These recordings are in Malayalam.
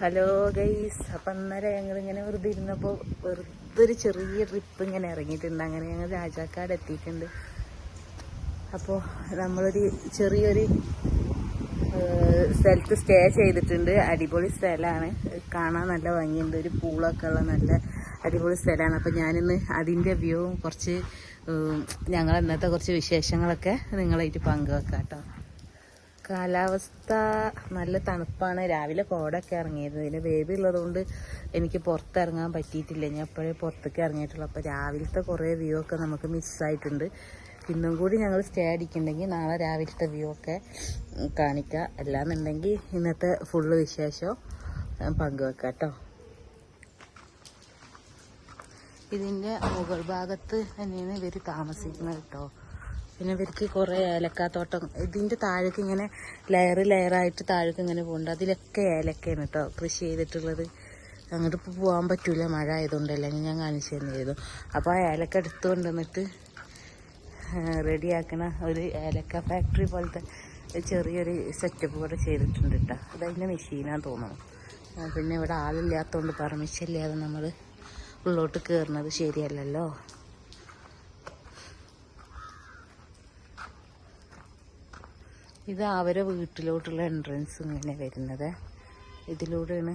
ഹലോ ഗൈസ്, അപ്പം അന്നേരം ഞങ്ങളിങ്ങനെ വെറുതെ ഇരുന്നപ്പോൾ വെറുതെ ചെറിയ ട്രിപ്പ് ഇങ്ങനെ ഇറങ്ങിയിട്ടുണ്ട്. അങ്ങനെ ഞങ്ങൾ രാജാക്കാട് എത്തിയിട്ടുണ്ട്. അപ്പോൾ നമ്മളൊരു ചെറിയൊരു സ്ഥലത്ത് സ്റ്റേ ചെയ്തിട്ടുണ്ട്. അടിപൊളി സ്ഥലമാണ്, കാണാൻ നല്ല ഭംഗിയുണ്ട്. ഒരു പൂളൊക്കെ ഉള്ള നല്ല അടിപൊളി സ്ഥലമാണ്. അപ്പോൾ ഞാനിന്ന് അതിൻ്റെ വ്യൂവും കുറച്ച് ഞങ്ങൾ ഇന്നത്തെ കുറച്ച് വിശേഷങ്ങളൊക്കെ നിങ്ങളായിട്ട് പങ്കുവെക്കാം കേട്ടോ. കാലാവസ്ഥ നല്ല തണുപ്പാണ്. രാവിലെ കോടൊക്കെ ഇറങ്ങിയിരുന്നു. ഇതിന് ബേബി ഉള്ളതുകൊണ്ട് എനിക്ക് പുറത്തിറങ്ങാൻ പറ്റിയിട്ടില്ല. ഞാൻ എപ്പോഴേ പുറത്തേക്ക് ഇറങ്ങിയിട്ടുള്ളൂ. അപ്പോൾ രാവിലത്തെ കുറേ വ്യൂ ഒക്കെ നമുക്ക് മിസ്സായിട്ടുണ്ട്. ഇന്നും കൂടി ഞങ്ങൾ സ്റ്റേ അടിക്കുന്നുണ്ടെങ്കിൽ നാളെ രാവിലത്തെ വ്യൂ ഒക്കെ കാണിക്കാം. അല്ലാന്നുണ്ടെങ്കിൽ ഇന്നത്തെ ഫുള്ള് വിശേഷം പങ്കുവെക്കാം കേട്ടോ. ഇതിൻ്റെ മുകൾ ഭാഗത്ത് തന്നെയാണ് ഇവർ താമസിക്കുന്നത് കേട്ടോ. പിന്നെ ഇവർക്ക് കുറേ ഏലക്കാത്തോട്ടം ഇതിൻ്റെ താഴേക്ക് ഇങ്ങനെ ലെയറായിട്ട് താഴേക്ക് ഇങ്ങനെ പോകുന്നുണ്ട്. അതിലൊക്കെ ഏലക്കയാണ് കേട്ടോ കൃഷി ചെയ്തിട്ടുള്ളത്. അങ്ങോട്ട് ഇപ്പോൾ പോകാൻ പറ്റില്ല, മഴ ആയതുകൊണ്ട്, അല്ലെങ്കിൽ ഞാൻ കാണിച്ചു തന്നെ ചെയ്തു. അപ്പോൾ ആ ഏലക്ക എടുത്തു കൊണ്ടുവന്നിട്ട് റെഡിയാക്കണ ഒരു ഏലക്ക ഫാക്ടറി പോലത്തെ ചെറിയൊരു സെറ്റപ്പ് ഇവിടെ ചെയ്തിട്ടുണ്ട് കേട്ടോ. അതതിൻ്റെ മെഷീനാന്ന് തോന്നുന്നു. പിന്നെ ഇവിടെ ആളില്ലാത്തതുകൊണ്ട് പെർമിഷൻ ഇല്ലാതെ നമ്മൾ ഉള്ളോട്ട് കയറുന്നത് ശരിയല്ലല്ലോ. ഇത് അവരെ വീട്ടിലോട്ടുള്ള എൻട്രൻസ് ഇങ്ങനെ വരുന്നത്. ഇതിലൂടെയാണ്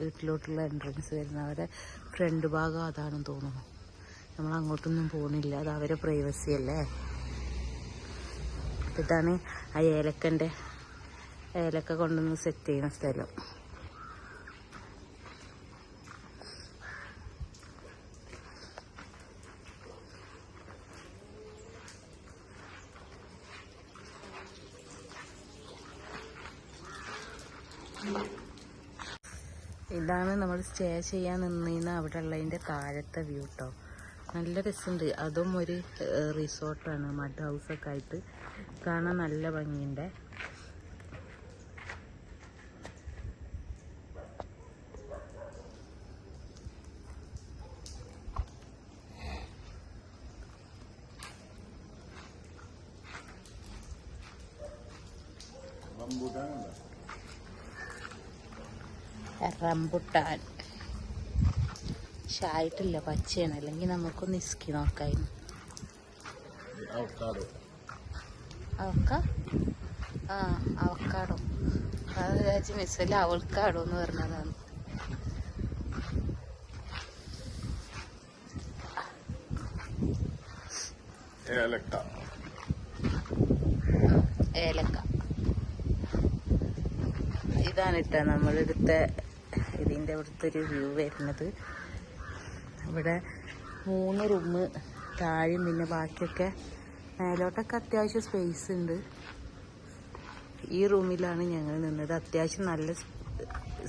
വീട്ടിലോട്ടുള്ള എൻട്രൻസ് വരുന്നത്. അവരെ ഫ്രണ്ട് ഭാഗം അതാണെന്ന് തോന്നുന്നു. നമ്മൾ അങ്ങോട്ടൊന്നും പോകുന്നില്ല, അത് അവരെ പ്രൈവസി അല്ലേ. ഇതാണ് ആ ഏലക്ക കൊണ്ടുവന്ന് സെറ്റ് ചെയ്യുന്ന സ്ഥലം. ഇതാണ് നമ്മൾ സ്റ്റേ ചെയ്യാൻ നിന്നിരുന്ന അവിടെ ഉള്ളതിൻ്റെ താഴത്തെ വ്യൂ കേട്ടോ. നല്ല രസമുണ്ട്. അതും ഒരു റിസോർട്ടാണ്, മഡ് ഹൗസൊക്കെ ആയിട്ട് കാണാൻ നല്ല ഭംഗിയുണ്ട്. റംബുട്ടാൻ ഷായിട്ടില്ല, പച്ചയാണ്. അല്ലെങ്കിൽ നമുക്കൊന്ന് ഇസ്കി നോക്കായിരുന്നു. അവക്കാടോ അത് വിചാരിച്ച് മിസ്സല്ല അവൾക്കാടോ എന്ന് പറഞ്ഞതാണ്. ഏലക്ക ഇതാണ് കേട്ടോ നമ്മളെടുത്ത ഇതിൻ്റെ ഇവിടുത്തെ ഒരു വ്യൂ വരുന്നത്. ഇവിടെ 3 റൂം താഴെയും പിന്നെ ബാക്കിയൊക്കെ മേലോട്ടൊക്കെ അത്യാവശ്യം സ്പേസ് ഉണ്ട്. ഈ റൂമിലാണ് ഞങ്ങൾ നിന്നത്. അത്യാവശ്യം നല്ല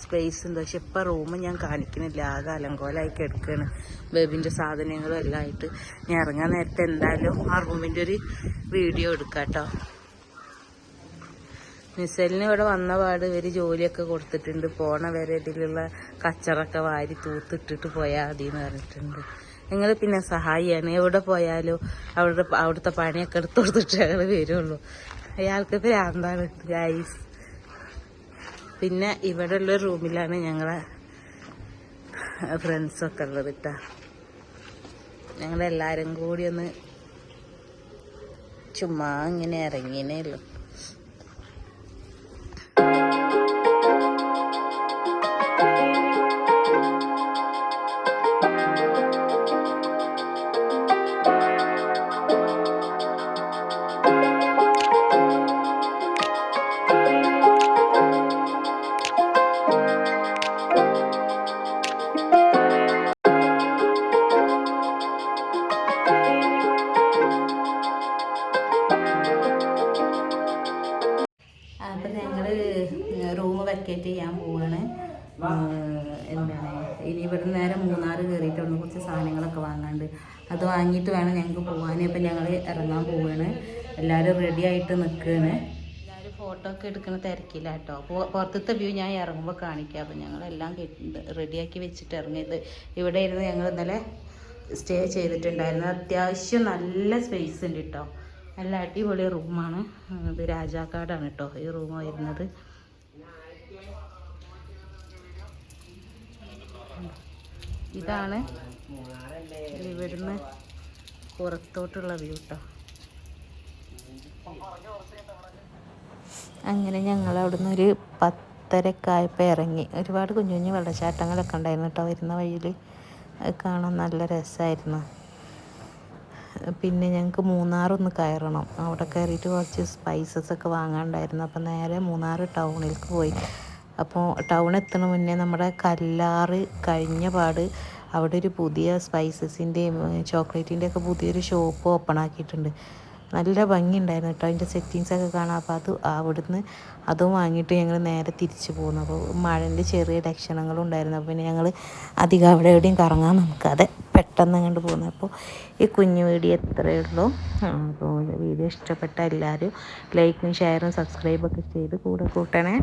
സ്പേസ് ഉണ്ട്. പക്ഷെ ഇപ്പം റൂം ഞാൻ കാണിക്കുന്നില്ല, ആകെ അലങ്കോലമായി കിടക്കുകയാണ്. ബേബിൻ്റെ സാധനങ്ങളും എല്ലാം ആയിട്ട്. ഞാൻ ഇറങ്ങാൻ നേരത്തെ എന്തായാലും ആ റൂമിൻ്റെ ഒരു വീഡിയോ എടുക്കാം കേട്ടോ. മിസലിന് ഇവിടെ വന്ന പാട് ഇവർ ജോലിയൊക്കെ കൊടുത്തിട്ടുണ്ട്. പോണ വരെ ഇതിലുള്ള കച്ചറൊക്കെ വാരി തൂത്തിട്ടിട്ട് പോയാൽ മതി എന്ന് പറഞ്ഞിട്ടുണ്ട്. നിങ്ങൾ പിന്നെ സഹായിയാണ്, എവിടെ പോയാലും അവിടുത്തെ പണിയൊക്കെ എടുത്ത് കൊടുത്തിട്ട് ഞങ്ങൾ വരുള്ളൂ. അയാൾക്ക് ഭ്രാന്താണ് ഗൈസ്. പിന്നെ ഇവിടെ ഉള്ള റൂമിലാണ് ഞങ്ങളെ ഫ്രണ്ട്സൊക്കെ ഉള്ളത് കേട്ടോ. ഞങ്ങളെല്ലാവരും കൂടി ഒന്ന് ചുമ്മാ ഇങ്ങനെ ഇറങ്ങിയേ ഉള്ളൂ. അപ്പം ഞങ്ങൾ റൂം വെക്കേറ്റ് ചെയ്യാൻ പോവാണ്. എന്താണ് ഇനി ഇവിടെ നേരെ മൂന്നാർ കയറിയിട്ടുണ്ട്. കുറച്ച് സാധനങ്ങളൊക്കെ വാങ്ങാണ്ട്, അത് വാങ്ങിയിട്ട് വേണം ഞങ്ങൾക്ക് പോകാൻ. അപ്പം ഞങ്ങൾ ഇറങ്ങാൻ പോവുകയാണ്. എല്ലാവരും റെഡി ആയിട്ട് നിൽക്കുകയാണ്. എല്ലാവരും ഫോട്ടോ ഒക്കെ എടുക്കുന്ന തിരക്കില്ല കേട്ടോ. പുറത്തത്തെ വ്യൂ ഞാൻ ഇറങ്ങുമ്പോൾ കാണിക്കാം. അപ്പം ഞങ്ങളെല്ലാം റെഡിയാക്കി വെച്ചിട്ട് ഇറങ്ങിയത്. ഇവിടെ ഇരുന്ന് ഞങ്ങൾ ഇന്നലെ സ്റ്റേ ചെയ്തിട്ടുണ്ടായിരുന്നു. അത്യാവശ്യം നല്ല സ്പേസ് ഉണ്ട് കേട്ടോ. നല്ല അടിപൊളി റൂമാണ്. ഇത് രാജാക്കാടാണ് കേട്ടോ ഈ റൂം വരുന്നത്. ഇതാണ് ഇവിടുന്ന് പുറത്തോട്ടുള്ള വ്യൂ കേട്ടോ. അങ്ങനെ ഞങ്ങൾ അവിടുന്ന് ഒരു 10:30 ഇറങ്ങി. ഒരുപാട് കുഞ്ഞു കുഞ്ഞു വെള്ളച്ചാട്ടങ്ങളൊക്കെ ഉണ്ടായിരുന്നു കേട്ടോ വരുന്ന വഴിയിൽ. അത് കാണാൻ നല്ല രസമായിരുന്നു. പിന്നെ ഞങ്ങൾക്ക് മൂന്നാറൊന്ന് കയറണം. അവിടെ കയറിയിട്ട് കുറച്ച് സ്പൈസസ് ഒക്കെ വാങ്ങാനുണ്ടായിരുന്നു. അപ്പം നേരെ മൂന്നാർ ടൗണിലേക്ക് പോയി. അപ്പോൾ ടൗൺ എത്തണ മുന്നേ നമ്മുടെ കല്ലാറ് കഴിഞ്ഞ പാട് അവിടെ ഒരു പുതിയ സ്പൈസസിൻ്റെയും ചോക്ലേറ്റിൻ്റെ ഒക്കെ പുതിയൊരു ഷോപ്പ് ഓപ്പൺ ആക്കിയിട്ടുണ്ട്. നല്ല ഭംഗിയുണ്ടായിരുന്നു കേട്ടോ അതിൻ്റെ സെറ്റിങ്സൊക്കെ കാണാം. അപ്പോൾ അവിടുന്ന് അതും വാങ്ങിയിട്ട് ഞങ്ങൾ നേരെ തിരിച്ചു പോകുന്നു. അപ്പോൾ മഴൻ്റെ ചെറിയ ലക്ഷണങ്ങളും ഉണ്ടായിരുന്നു. അപ്പോൾ പിന്നെ ഞങ്ങൾ അധികം അവിടെ എവിടെയും കറങ്ങാൻ നോക്കാതെ പെട്ടെന്ന് അങ്ങോട്ട് പോകുന്നു. അപ്പോൾ ഈ കുഞ്ഞു വീഡിയോ എത്രയേ ഉള്ളൂ. അപ്പോൾ വീഡിയോ ഇഷ്ടപ്പെട്ട എല്ലാവരും ലൈക്കും ഷെയറും സബ്സ്ക്രൈബൊക്കെ ചെയ്ത് കൂടെ കൂട്ടണേ.